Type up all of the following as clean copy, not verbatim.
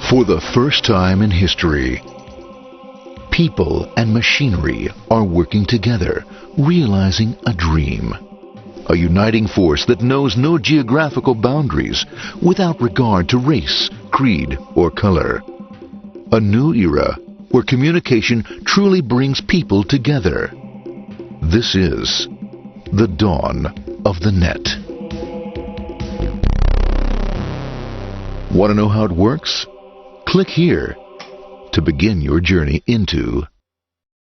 For the first time in history, people and machinery are working together, realizing a dream. A uniting force that knows no geographical boundaries without regard to race, creed, or color. A new era where communication truly brings people together. This is the dawn of the net. Want to know how it works? Click here to begin your journey into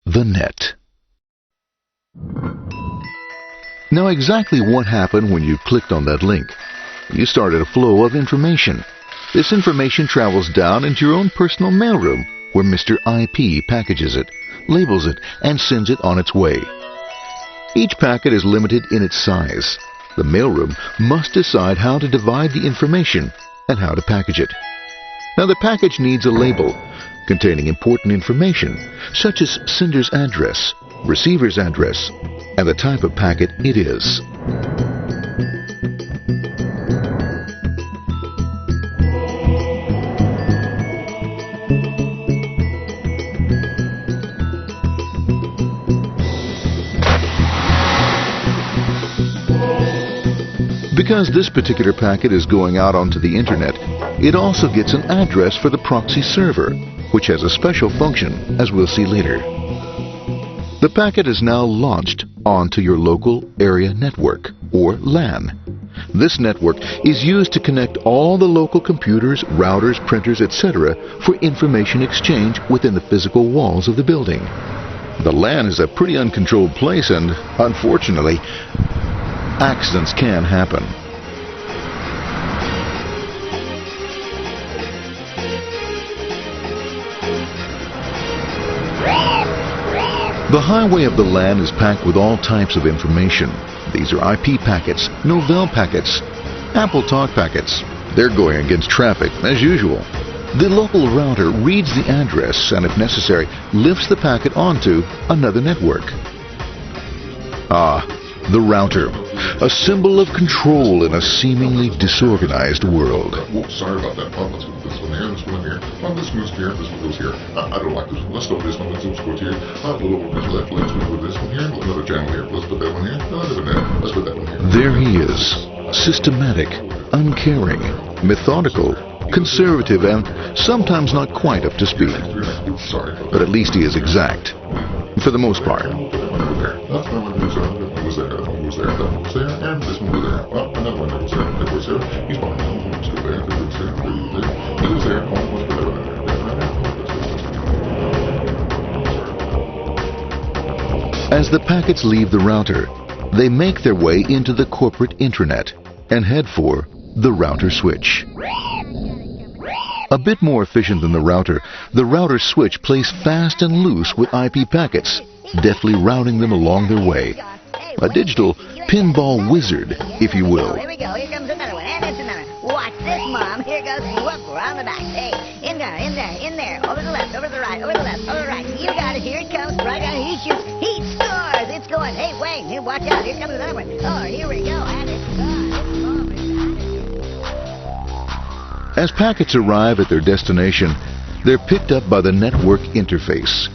the net. Now, exactly what happened when you clicked on that link? You started a flow of information. This information travels down into your own personal mailroom, where Mr. IP packages it, labels it, and sends it on its way. Each packet is limited in its size. The mailroom must decide how to divide the information and how to package it. Now, the package needs a label containing important information, such as sender's address, receiver's address, and the type of packet it is. Because this particular packet is going out onto the internet, it also gets an address for the proxy server, which has a special function, as we'll see later. The packet is now launched onto your local area network, or LAN. This network is used to connect all the local computers, routers, printers, etc. for information exchange within the physical walls of the building. The LAN is a pretty uncontrolled place, and unfortunately, accidents can happen. The highway of the LAN is packed with all types of information. These are IP packets, Novell packets, Apple Talk packets. They're going against traffic, as usual. The local router reads the address and, if necessary, lifts the packet onto another network. The router, a symbol of control in a seemingly disorganized world. Whoops, sorry about that. Let's put this one here, this one here. This goes here, this one goes here. I don't like this one. Let's go with this one. Let's go here. A little over to the left. Let's go with this one here. Another channel here. Let's put that one here. Let's put that one here. There he is, systematic, uncaring, methodical, conservative, and sometimes not quite up to speed. Sorry. But at least he is exact, for the most part. That's my one goes there. That one goes there. That one goes there. That one goes there. And this one goes there. Another one goes there. That goes there. He's fine. That one goes there. That goes there. That goes there. Let's put that one there. As the packets leave the router, they make their way into the corporate intranet and head for the router switch. A bit more efficient than the router switch plays fast and loose with IP packets, deftly routing them along their way. A digital pinball wizard, if you will. Here we go. Here comes another one. And it's another one. Watch this, Mom. Here goes. Whoop, around the back. Hey, in there, in there, in there. Over the left, over the right, over the left, over the right. You got it. Here it comes. Right on. He shoots. He scores. It's going. Hey, Wayne. Here, watch out. Here comes another one. Oh, here we go. And it's gone. As packets arrive at their destination, they're picked up by the network interface,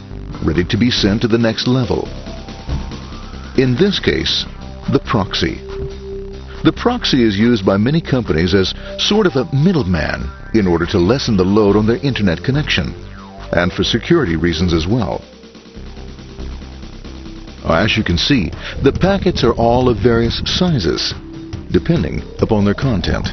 ready to be sent to the next level. In this case, the proxy. The proxy is used by many companies as sort of a middleman in order to lessen the load on their internet connection, and for security reasons as well. As you can see, the packets are all of various sizes, depending upon their content.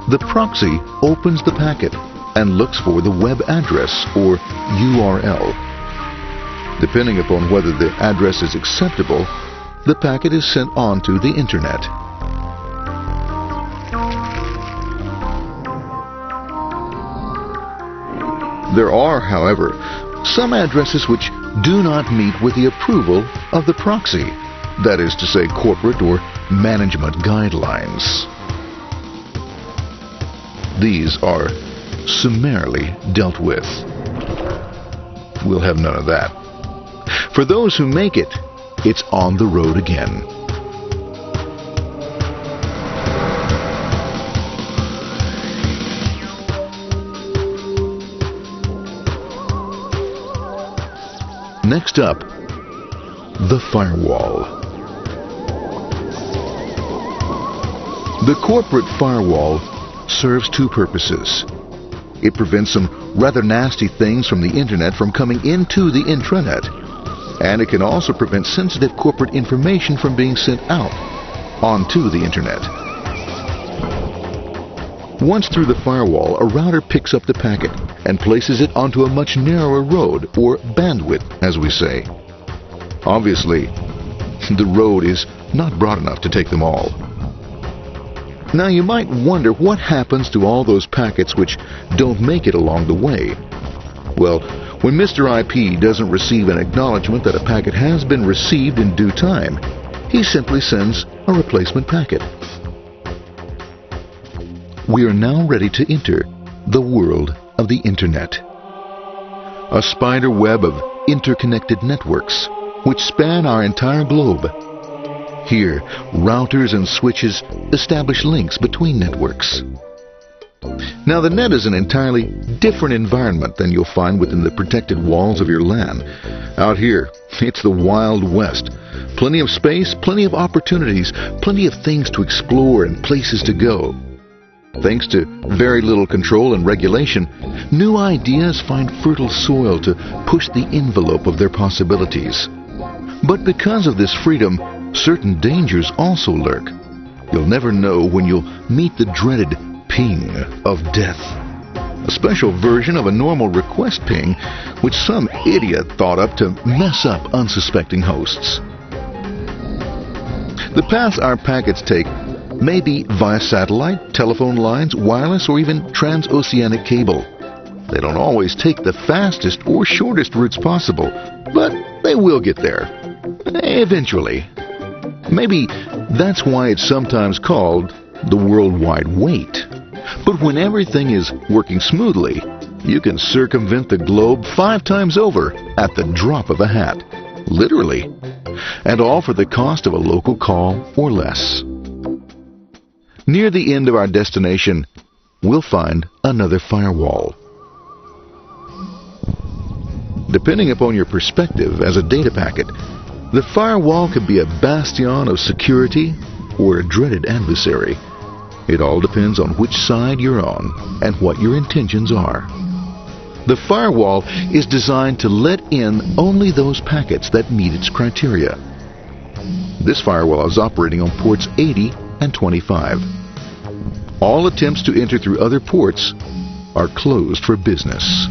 The proxy opens the packet and looks for the web address, or URL. Depending upon whether the address is acceptable, the packet is sent on to the internet. There are, however, some addresses which do not meet with the approval of the proxy, that is to say, corporate or management guidelines. these are summarily dealt with. We'll have none of that. For those who make it, it's on the road again. Next up, the firewall. The corporate firewall serves two purposes. It prevents some rather nasty things from the internet from coming into the intranet, and it can also prevent sensitive corporate information from being sent out onto the internet. Once through the firewall, a router picks up the packet and places it onto a much narrower road, or bandwidth, as we say. Obviously, the road is not broad enough to take them all. Now you might wonder what happens to all those packets which don't make it along the way. Well, when Mr. IP doesn't receive an acknowledgement that a packet has been received in due time, he simply sends a replacement packet. We are now ready to enter the world of the Internet. A spider web of interconnected networks which span our entire globe. Here, routers and switches establish links between networks. Now, the net is an entirely different environment than you'll find within the protected walls of your LAN. Out here, it's the Wild West. Plenty of space, plenty of opportunities, plenty of things to explore and places to go. Thanks to very little control and regulation, new ideas find fertile soil to push the envelope of their possibilities. But because of this freedom, certain dangers also lurk. You'll never know when you'll meet the dreaded ping of death. A special version of a normal request ping which some idiot thought up to mess up unsuspecting hosts. The paths our packets take may be via satellite, telephone lines, wireless, or even transoceanic cable. They don't always take the fastest or shortest routes possible, but they will get there. Eventually. Maybe that's why it's sometimes called the worldwide wait. But when everything is working smoothly, you can circumvent the globe 5 times over at the drop of a hat. Literally. And all for the cost of a local call or less. Near the end of our destination, we'll find another firewall. Depending upon your perspective as a data packet, the firewall can be a bastion of security or a dreaded adversary. It all depends on which side you're on and what your intentions are. The firewall is designed to let in only those packets that meet its criteria. This firewall is operating on ports 80 and 25. All attempts to enter through other ports are closed for business.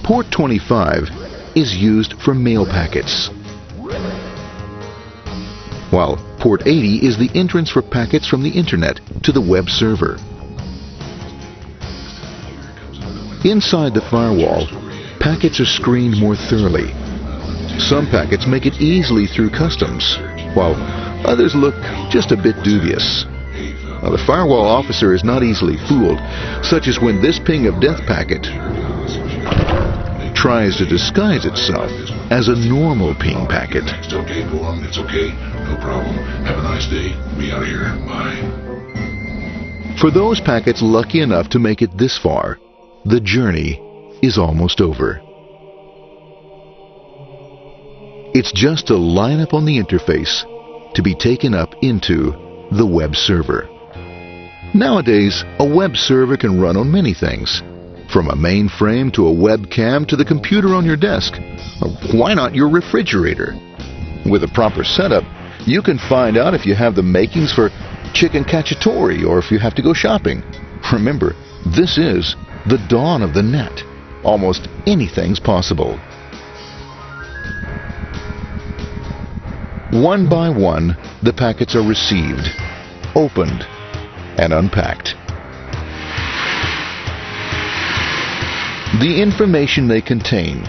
Port 25 is used for mail packets, while Port 80 is the entrance for packets from the Internet to the web server. Inside the firewall, packets are screened more thoroughly. Some packets make it easily through customs, while others look just a bit dubious. Now, the firewall officer is not easily fooled, such as when this ping of death packet tries to disguise itself as a normal ping packet. It's okay, go on. It's okay. No problem. Have a nice day. We out here. Bye. For those packets lucky enough to make it this far, the journey is almost over. It's just a line up on the interface to be taken up into the web server. Nowadays, a web server can run on many things, from a mainframe to a webcam to the computer on your desk. Why not your refrigerator? With a proper setup, you can find out if you have the makings for chicken cacciatore or if you have to go shopping. Remember, this is the dawn of the net. Almost anything's possible. One by one, the packets are received, opened, and unpacked. The information they contain,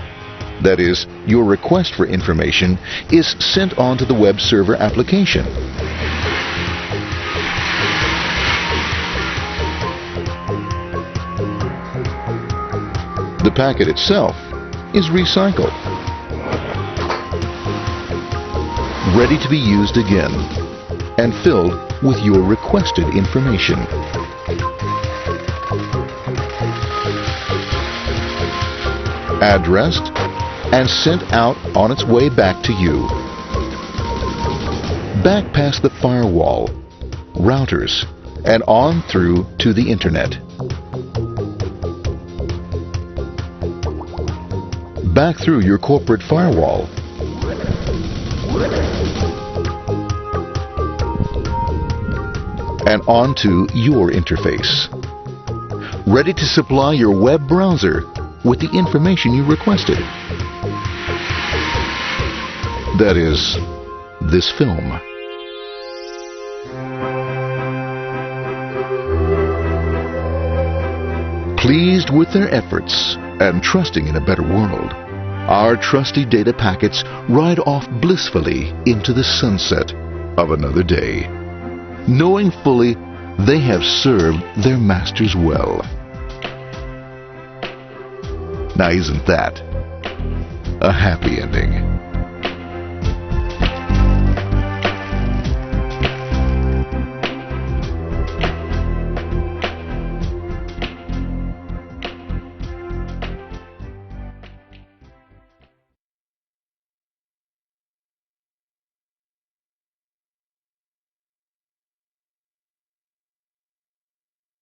that is, your request for information, is sent on to the web server application. The packet itself is recycled, ready to be used again, and filled with your requested information. Addressed and sent out on its way back to you. Back past the firewall, routers, and on through to the internet. Back through your corporate firewall. And onto your interface. Ready to supply your web browser with the information you requested. That is, this film. Pleased with their efforts and trusting in a better world, our trusty data packets ride off blissfully into the sunset of another day, knowing fully they have served their masters well. Now, isn't that a happy ending?